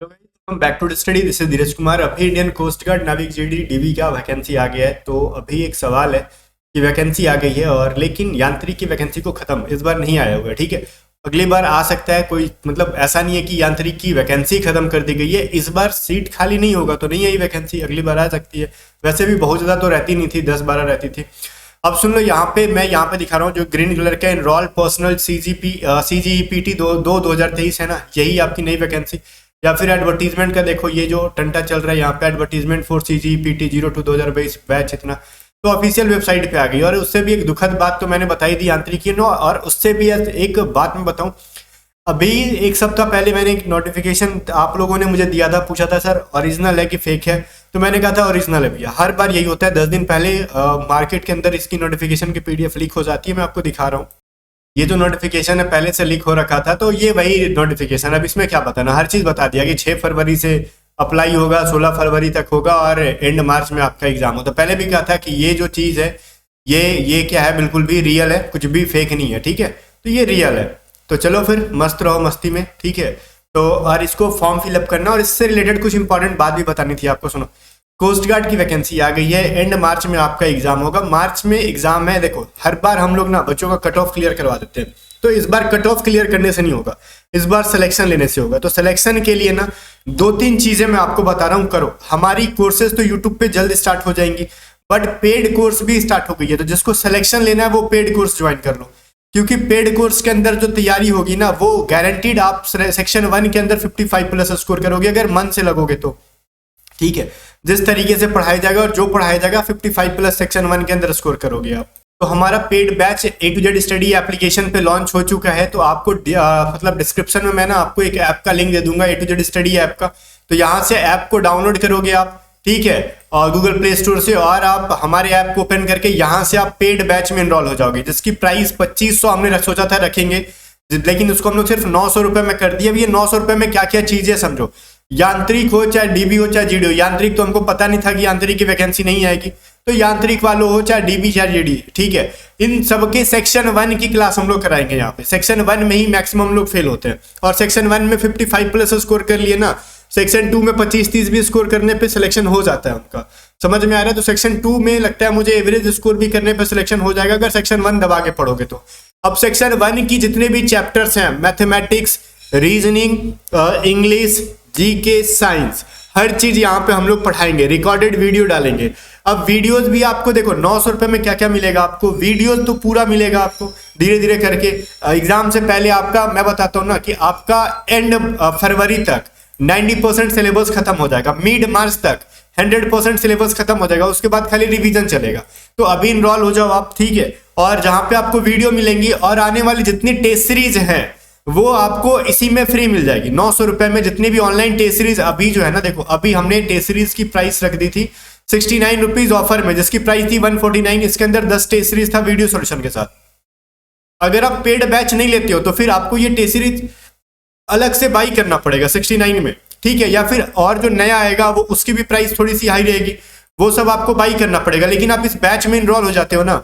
तो हम back to study, this is Dheeraj Kumar. अभी Indian coast guard Navik GD DV का वैकेंसी आ गया है। तो अभी एक सवाल है कि वैकेंसी आ गई है और लेकिन यांत्रिक की वैकेंसी को खत्म इस बार नहीं आया हुआ है। ठीक है, अगली बार आ सकता है कोई, मतलब ऐसा नहीं है कि यांत्रिक की वैकेंसी खत्म कर दी गई है। इस बार सीट खाली नहीं होगा तो नहीं आई वैकेंसी, अगली बार आ सकती है। वैसे भी बहुत ज़्यादा तो रहती नहीं थी, 10-12 रहती थी। अब सुन लो, यहाँ पे मैं यहाँ पे दिखा रहा हूँ जो ग्रीन कलर का इनरोल पर्सनल CGEPT 2023 है ना, यही आपकी नई वैकेंसी। या फिर एडवर्टीजमेंट का देखो, ये जो टंटा चल रहा है यहाँ पे, एडवर्टीजमेंट फॉर CGEPT 02/2022 बैच इतना, तो ऑफिशियल वेबसाइट पे आ गई। और उससे भी एक दुखद बात तो मैंने बताई थी यांत्रिकी नो, और उससे भी एक बात मैं बताऊं, अभी एक सप्ताह पहले मैंने एक नोटिफिकेशन आप लोगों ने मुझे दिया था, पूछा था सर ओरिजिनल है कि फेक है, तो मैंने कहा था ओरिजिनल है भैया। हर बार यही होता है, 10 दिन पहले मार्केट के अंदर इसकी नोटिफिकेशन की PDF लीक हो जाती है। मैं आपको दिखा रहा हूँ, ये जो नोटिफिकेशन है पहले से लीक हो रखा था, तो ये वही नोटिफिकेशन। अब इसमें क्या बताना, हर चीज़ बता दिया कि 6 फरवरी से अप्लाई होगा, 16 फरवरी तक होगा और एंड मार्च में आपका एग्जाम हो। तो पहले भी कहा था कि ये जो चीज़ है ये क्या है, बिल्कुल भी रियल है, कुछ भी फेक नहीं है। ठीक है, तो ये रियल है। तो चलो फिर मस्त रहो मस्ती में। ठीक है, तो और इसको फॉर्म फिलअप करना, और इससे रिलेटेड कुछ इंपॉर्टेंट बात भी बतानी थी आपको। सुनो, कोस्ट गार्ड की वैकेंसी आ गई है, एंड मार्च में आपका एग्जाम होगा। मार्च में एग्जाम है। देखो, हर बार हम लोग ना बच्चों का कट ऑफ क्लियर करवा देते हैं, तो इस बार कट ऑफ क्लियर करने से नहीं होगा, इस बार सिलेक्शन लेने से होगा। तो सिलेक्शन के लिए ना 2-3 चीजें मैं आपको बता रहा हूँ, करो। हमारी कोर्सेज तो यूट्यूब पे जल्द स्टार्ट हो जाएंगी, बट पेड कोर्स भी स्टार्ट हो गई है। तो जिसको सिलेक्शन लेना है वो पेड कोर्स ज्वाइन कर लो, क्योंकि पेड कोर्स के अंदर जो तैयारी होगी ना, वो गारंटीड आप सेक्शन 1 के अंदर 55+ स्कोर करोगे अगर मन से लगोगे तो। ठीक है, जिस तरीके से पढ़ाया जाएगा और जो पढ़ाया जाएगा 55+ सेक्शन 1 के अंदर स्कोर करोगे आप। तो हमारा paid batch A to Z study application पे लॉन्च हो चुका है। तो आपको मतलब डिस्क्रिप्शन में मैं ना आपको एक ऐप का लिंक दे दूंगा, A to Z study app का। तो यहाँ से ऐप को डाउनलोड करोगे आप, ठीक है, और गूगल प्ले स्टोर से, और आप हमारे ऐप को ओपन करके यहाँ से आप पेड बैच में एनरोल हो जाओगे, जिसकी प्राइस 2500 हमने सोचा था रखेंगे, लेकिन उसको हम लोग सिर्फ 900 रुपए में कर दिया। अब ये 900 रुपए में क्या क्या चीजें समझो, यांत्रिक हो चाहे डीबी हो चाहे जीडी हो। यांत्रिक तो हमको पता नहीं था कि यांत्रिक की वैकेंसी नहीं आएगी, तो यांत्रिक वालों हो चाहे डीबी चाहे जीडी, ठीक है, इन सबके सेक्शन 1 की क्लास हम लोग कराएंगे। यहाँ पे सेक्शन 1 में ही मैक्सिमम लोग फेल होते हैं, और सेक्शन 1 में 55+ स्कोर कर लिए ना, सेक्शन 2 में 25-30 भी स्कोर करने पे सिलेक्शन हो जाता है उनका। समझ में आ रहा है? तो सेक्शन 2 में लगता है मुझे एवरेज स्कोर भी करने पे सिलेक्शन हो जाएगा अगर सेक्शन 1 दबा के पढ़ोगे तो। अब सेक्शन 1 की जितने भी चैप्टर्स हैं, mathematics, reasoning, English, GK, science, हर चीज यहाँ पे हम लोग पढ़ाएंगे, रिकॉर्डेड वीडियो डालेंगे। अब वीडियोस भी आपको देखो 900 रुपए में क्या क्या मिलेगा आपको, वीडियोस तो पूरा मिलेगा आपको धीरे धीरे करके। एग्जाम से पहले आपका मैं बताता हूँ ना कि आपका एंड फरवरी तक 90% सिलेबस खत्म हो जाएगा, मिड मार्च तक 100% सिलेबस खत्म हो जाएगा, उसके बाद खाली रिवीजन चलेगा। तो अभी इनरोल हो जाओ आप, ठीक है, और जहां पे आपको वीडियो मिलेंगी और आने वाली जितनी टेस्ट सीरीज हैं वो आपको इसी में फ्री मिल जाएगी 900 रुपए में। जितनी भी ऑनलाइन टेस्ट सीरीज अभी जो है ना, देखो अभी हमने टेस्ट सीरीज की प्राइस रख दी थी 69 रुपीज ऑफर में, जिसकी प्राइस थी 149। इसके अंदर 10 टेस्ट सीरीज था वीडियो सोल्यूशन के साथ। अगर आप पेड बैच नहीं लेते हो तो फिर आपको ये टेस्ट सीरीज अलग से बाई करना पड़ेगा 69 में, ठीक है, या फिर और जो नया आएगा वो उसकी भी प्राइस थोड़ी सी हाई रहेगी, वो सब आपको बाई करना पड़ेगा। लेकिन आप इस बैच में इनरोल हो जाते हो ना,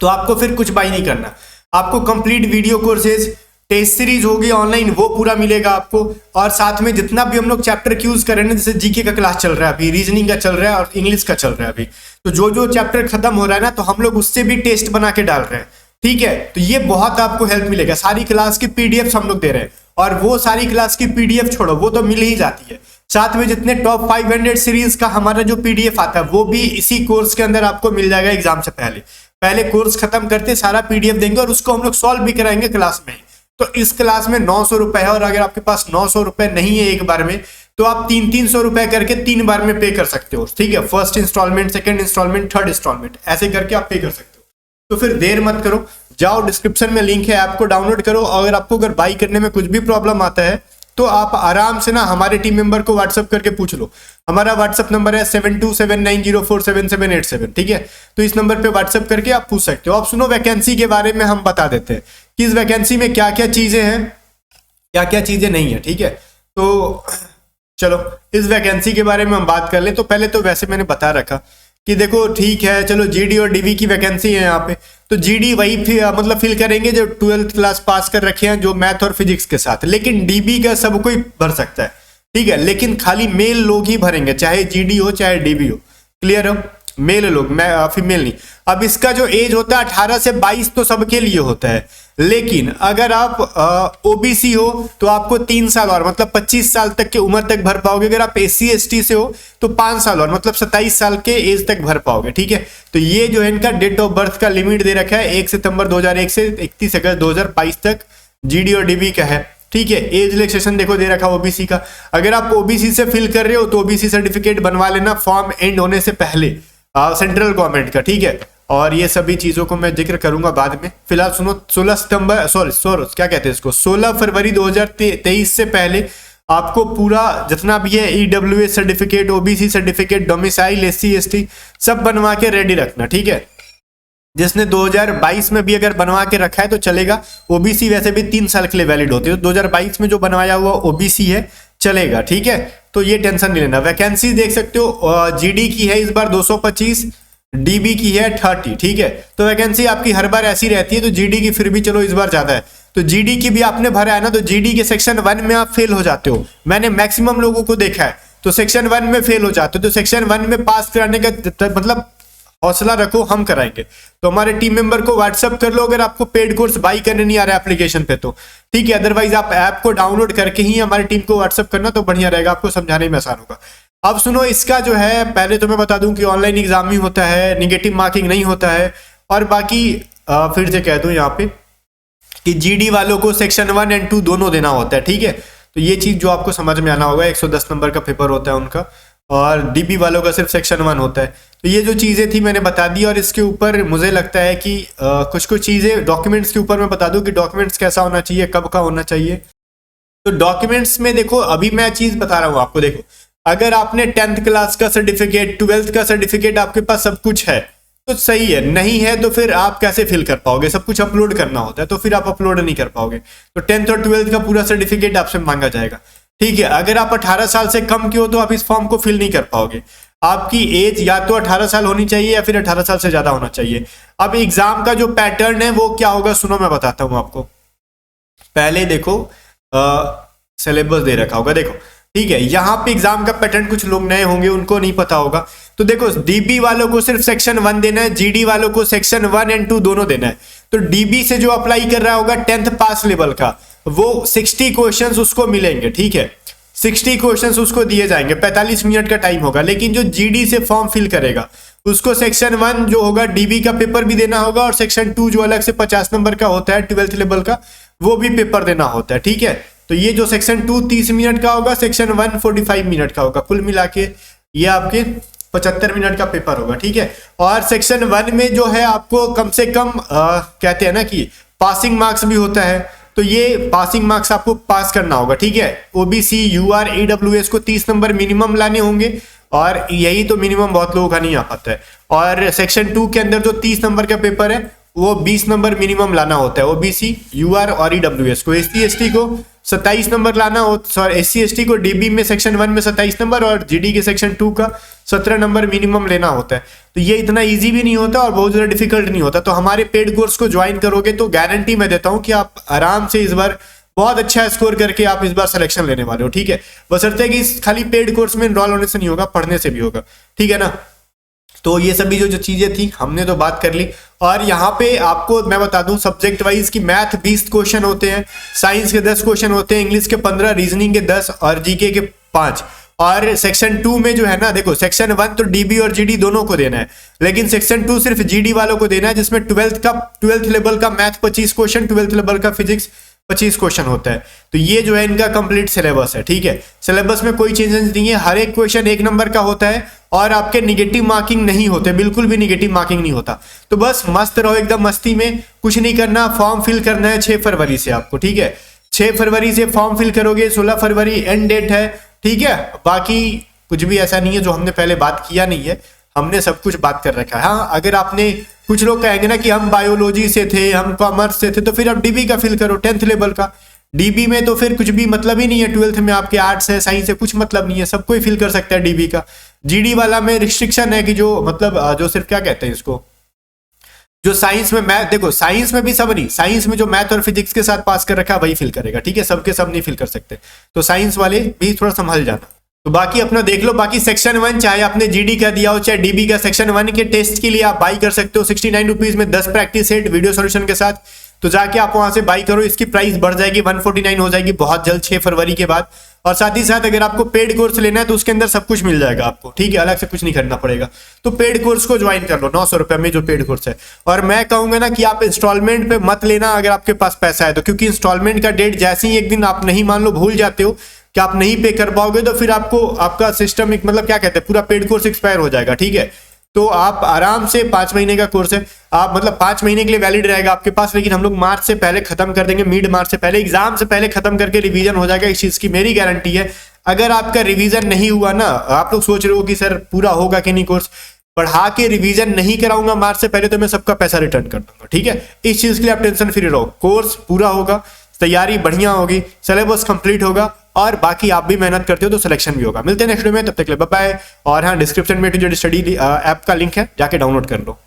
तो आपको फिर कुछ बाई नहीं करना, आपको complete video courses, test series होगी ऑनलाइन, वो पूरा मिलेगा आपको। और साथ में जितना भी हम लोग चैप्टर की यूज कर रहे हैं, जैसे जीके का क्लास चल रहा है अभी, रीजनिंग का चल रहा है और इंग्लिश का चल रहा है अभी, तो जो जो चैप्टर खत्म हो रहा है ना, तो हम लोग उससे भी टेस्ट बना के डाल रहे हैं, ठीक है। तो ये बहुत आपको हेल्प मिलेगा। सारी क्लास की PDF हम लोग दे रहे हैं, और वो सारी क्लास की PDF छोड़ो, वो तो मिल ही जाती है। साथ में जितने टॉप 500 सीरीज का हमारा जो PDF आता है वो भी इसी कोर्स के अंदर आपको मिल जाएगा। एग्जाम से पहले कोर्स खत्म करते सारा PDF देंगे और उसको हम लोग सॉल्व भी कराएंगे क्लास में। तो इस क्लास में 900 रुपए है, और अगर आपके पास 900 रुपए नहीं है एक बार में, तो आप 300 रुपए करके 3 बार में पे कर सकते हो, ठीक है। First installment, second installment, third installment, ऐसे करके आप पे कर सकते हो। तो फिर देर मत करो, जाओ डिस्क्रिप्शन में लिंक है, ऐप को डाउनलोड करो। और आपको अगर बाई करने में कुछ भी प्रॉब्लम आता है तो आप आराम से ना हमारे टीम मेंबर को व्हाट्सअप करके पूछ लो। हमारा व्हाट्सअप नंबर है 7279047787, ठीक है। तो इस नंबर पे व्हाट्सअप करके आप पूछ सकते हो। अब सुनो, वैकेंसी के बारे में हम बता देते हैं कि इस वैकेंसी में क्या क्या चीजें हैं, क्या क्या चीजें नहीं है, ठीक है। तो चलो इस वैकेंसी के बारे में हम बात कर ले। तो पहले तो वैसे मैंने बता रखा कि देखो ठीक है, चलो जीडी और डीवी की वैकेंसी है यहाँ पे, तो जीडी वही मतलब फिल करेंगे जो 12th क्लास पास कर रखे हैं, जो मैथ और फिजिक्स के साथ। लेकिन डीबी का सब कोई भर सकता है, ठीक है, लेकिन खाली मेल लोग ही भरेंगे, चाहे जीडी हो चाहे डीबी हो। क्लियर हो? मेल लोग, मैं फीमेल नहीं। अब इसका जो एज होता है 18 से 22 तो सबके लिए होता है, लेकिन अगर आप ओबीसी हो तो आपको 3 साल और मतलब 25 साल तक की उम्र तक भर पाओगे। अगर आप एससी एसटी से हो तो 5 साल और मतलब 27 साल के एज तक भर पाओगे। ठीक है, तो ये जो है इनका डेट ऑफ बर्थ का लिमिट दे रखा है 1 सितंबर 2001 से 31 अगस्त 2022 तक जीडी और डीबी का है। ठीक है, एज रिलैक्सेशन देखो दे रखा ओबीसी का। अगर आप ओबीसी से फिल कर रहे हो तो ओबीसी सर्टिफिकेट बनवा लेना फॉर्म एंड होने से पहले सेंट्रल गवर्नमेंट का। ठीक है, और ये सभी चीजों को मैं जिक्र करूंगा बाद में। फिलहाल सुनो, 16 फरवरी 2023 से पहले आपको पूरा जितना भी है EWS certificate, OBC certificate, domicile, SC ST सब बनवा के रेडी रखना। ठीक है, जिसने 2022 में भी अगर बनवा के रखा है तो चलेगा। ओबीसी वैसे भी 3 साल के लिए वैलिड होती है, तो 2022 में जो बनवाया हुआ ओबीसी है चलेगा। ठीक है, तो ये टेंशन नहीं लेना। वैकेंसी देख सकते हो, जीडी की है इस बार 225, डीबी की है 30। ठीक है, तो वैकेंसी आपकी हर बार ऐसी रहती है, तो जीडी की फिर भी चलो इस बार ज्यादा है। तो जीडी की भी आपने भरा है ना, तो जीडी के सेक्शन 1 में आप फेल हो जाते हो। मैंने मैक्सिमम लोगों को देखा है, तो सेक्शन 1 में फेल हो जाते हो। तो सेक्शन 1 में पास कराने का मतलब हौसला रखो, हम कराएंगे। तो हमारे टीम मेंबर को व्हाट्सअप कर लो अगर आपको पेड कोर्स बाई करने नहीं आ रहा है एप्लीकेशन पे तो। ठीक है, अदरवाइज आप ऐप को डाउनलोड करके ही हमारी टीम को व्हाट्सअप करना तो बढ़िया रहेगा, आपको समझाने में आसान होगा। अब सुनो, इसका जो है पहले तो मैं बता दूं कि ऑनलाइन एग्जाम ही होता है, निगेटिव मार्किंग नहीं होता है। और बाकी फिर से कह दूं यहाँ पे कि जीडी वालों को सेक्शन 1 और 2 दोनों देना होता है। ठीक है, तो ये चीज जो आपको समझ में आना होगा, 110 नंबर का पेपर होता है उनका, और डीबी वालों का सिर्फ सेक्शन 1 होता है। तो ये जो चीजें थी मैंने बता दी। और इसके ऊपर मुझे लगता है कि कुछ चीजें डॉक्यूमेंट्स के ऊपर मैं बता दूं कि डॉक्यूमेंट्स कैसा होना चाहिए, कब का होना चाहिए। तो डॉक्यूमेंट्स में देखो, अभी मैं चीज बता रहा हूं आपको। देखो, अगर आपने 10th क्लास का सर्टिफिकेट, 12th का सर्टिफिकेट आपके पास सब कुछ है तो सही है, नहीं है तो फिर आप कैसे फिल कर पाओगे? सब कुछ अपलोड करना होता है, तो फिर आप अपलोड नहीं कर पाओगे। तो 10th और 12th का पूरा सर्टिफिकेट आपसे मांगा जाएगा। ठीक है, अगर आप 18 साल से कम के हो तो आप इस फॉर्म को फिल नहीं कर पाओगे। आपकी एज या तो 18 साल होनी चाहिए या फिर 18 साल से ज्यादा होना चाहिए। अब एग्जाम का जो पैटर्न है वो क्या होगा, सुनो मैं बताता हूं आपको। पहले देखो, सिलेबस दे रखा होगा, देखो। ठीक है, यहाँ पे एग्जाम का पैटर्न कुछ लोग नए होंगे, उनको नहीं पता होगा। तो देखो, डीबी वालों को सिर्फ सेक्शन 1 देना है, जीडी वालों को सेक्शन 1 और 2 दोनों देना है। तो डीबी से जो अप्लाई कर रहा होगा 10th पास लेवल का, वो 60 क्वेश्चंस उसको मिलेंगे। ठीक है, 60 क्वेश्चंस उसको दिए जाएंगे, 45 मिनट का टाइम होगा। लेकिन जो जीडी से फॉर्म फिल करेगा उसको सेक्शन 1 जो होगा डीबी का पेपर भी देना होगा, और सेक्शन 2 जो अलग से 50 नंबर का होता है 12th लेवल का, वो भी पेपर देना होता है। ठीक है, तो ये जो सेक्शन 2 30 मिनट का होगा, सेक्शन 1 45 मिनट का होगा, कुल मिला के ये आपके 75 मिनट का पेपर होगा। ठीक है, और सेक्शन 1 में जो है आपको कम से कम कहते हैं ना कि पासिंग मार्क्स भी होता है, तो ये पासिंग मार्क्स आपको पास करना होगा। ठीक है, ओबीसी, यूआर, ईडब्ल्यूएस को 30 नंबर मिनिमम लाने होंगे, और यही तो मिनिमम बहुत लोगों का नहीं आ पाता है। और सेक्शन 2 के अंदर जो 30 नंबर का पेपर है वो 20 नंबर मिनिमम लाना होता है ओबीसी, यूआर और ईडब्ल्यूएस को। एससी एसटी को 27 नंबर लाना हो, सॉरी एससी एसटी को डीबी में सेक्शन 1 में 27 नंबर और जीडी के सेक्शन 2 का 17 नंबर मिनिमम लेना होता है। तो ये इतना इजी भी नहीं होता और बहुत ज्यादा डिफिकल्ट नहीं होता। तो हमारे पेड कोर्स को ज्वाइन करोगे तो गारंटी मैं देता हूं कि आप आराम से इस बार बहुत अच्छा स्कोर करके आप इस बार सिलेक्शन लेने वाले हो। ठीक है, बशर्ते कि इस खाली पेड कोर्स में इनरोल होने से नहीं होगा, पढ़ने से भी होगा। ठीक है ना, तो ये सभी जो चीजें थी हमने तो बात कर ली। और यहाँ पे आपको मैं बता दूं सब्जेक्ट वाइज की मैथ 20 क्वेश्चन होते हैं, साइंस के 10 क्वेश्चन होते हैं, इंग्लिश के 15, रीजनिंग के 10 और जीके के 5। और सेक्शन 2 में जो है ना, देखो सेक्शन 1 तो डीबी और जीडी दोनों को देना है, लेकिन सेक्शन 2 सिर्फ जीडी वालों को देना है, जिसमें 12th लेवल का मैथ 25 क्वेश्चन, 12th लेवल का फिजिक्स 25 क्वेश्चन होता है। तो ये जो है इनका कंप्लीट सिलेबस है। ठीक है, सिलेबस में कोई चेंजेस नहीं है, हर एक क्वेश्चन 1 नंबर का होता है और आपके निगेटिव मार्किंग नहीं होते, बिल्कुल भी निगेटिव मार्किंग नहीं होता। तो बस मस्त रहो एकदम मस्ती में, कुछ नहीं करना। फॉर्म फिल करना है 6 फरवरी से आपको। ठीक है, 6 फरवरी से फॉर्म फिल करोगे, 16 फरवरी एंड डेट है। ठीक है, बाकी कुछ भी ऐसा नहीं है जो हमने पहले बात किया नहीं है, हमने सब कुछ बात कर रखा है। हाँ, अगर आपने, कुछ लोग कहेंगे ना कि हम बायोलॉजी से थे, हम कॉमर्स से थे, तो फिर आप डीबी का फिल करो 10th लेवल का। डीबी में तो फिर कुछ भी मतलब ही नहीं है, 12th में आपके आर्ट्स है, साइंस है, कुछ मतलब नहीं है, सब कोई फिल कर सकता है डीबी का। जीडी वाला में रिस्ट्रिक्शन है कि जो मतलब जो सिर्फ क्या कहते हैं इसको, जो साइंस में मैथ, देखो साइंस में भी सब नहीं, साइंस में जो मैथ और फिजिक्स के साथ पास कर रखा है वही फिल करेगा, ठीक है, सबके सब नहीं फिल कर सकते, तो साइंस वाले भी थोड़ा संभल जाना। तो बाकी अपना देख लो, बाकी सेक्शन 1 चाहे आपने जीडी का दिया हो चाहे डीबी का, सेक्शन 1 के टेस्ट के लिए आप बाई कर सकते हो 69 रुपीज में 10 प्रैक्टिस सेट वीडियो सॉल्यूशन के साथ। तो जाके आप वहां से बाई करो, इसकी प्राइस बढ़ जाएगी 149 हो जाएगी बहुत जल्द 6 फरवरी के बाद। और साथ ही साथ अगर आपको पेड कोर्स लेना है तो उसके अंदर सब कुछ मिल जाएगा आपको, ठीक है, अलग से कुछ नहीं करना पड़ेगा। तो पेड कोर्स को ज्वाइन कर लो 900 रुपए में जो पेड कोर्स है। और मैं कहूंगा ना कि आप इंस्टॉलमेंट पे मत लेना अगर आपके पास पैसा है तो, क्योंकि इंस्टॉलमेंट का डेट जैसे ही एक दिन आप नहीं मान लो भूल जाते हो कि आप नहीं पे कर पाओगे तो फिर आपको आपका सिस्टम एक मतलब क्या कहते हैं पूरा पेड कोर्स एक्सपायर हो जाएगा, ठीक है। तो आप आराम से 5 महीने का कोर्स है, आप मतलब 5 महीने के लिए वैलिड रहेगा आपके पास, लेकिन हम लोग मार्च से पहले खत्म कर देंगे, मिड मार्च से पहले, एग्जाम से पहले खत्म करके रिवीजन हो जाएगा, इस चीज की मेरी गारंटी है। अगर आपका रिवीजन नहीं हुआ ना, आप लोग सोच रहे हो कि सर पूरा होगा कि नहीं कोर्स, पढ़ा के रिवीजन नहीं कराऊंगा मार्च से पहले तो मैं सबका पैसा रिटर्न कर दूंगा, ठीक है। इस चीज के लिए आप टेंशन फ्री रहो, कोर्स पूरा होगा, तैयारी बढ़िया होगी, सिलेबस कंप्लीट होगा और बाकी आप भी मेहनत करते हो तो सिलेक्शन भी होगा। मिलते हैं नेक्स्ट वीडियो में, तब तक के लिए बाय बाय। और हाँ, डिस्क्रिप्शन में जो स्टडी ऐप का लिंक है जाके डाउनलोड कर लो।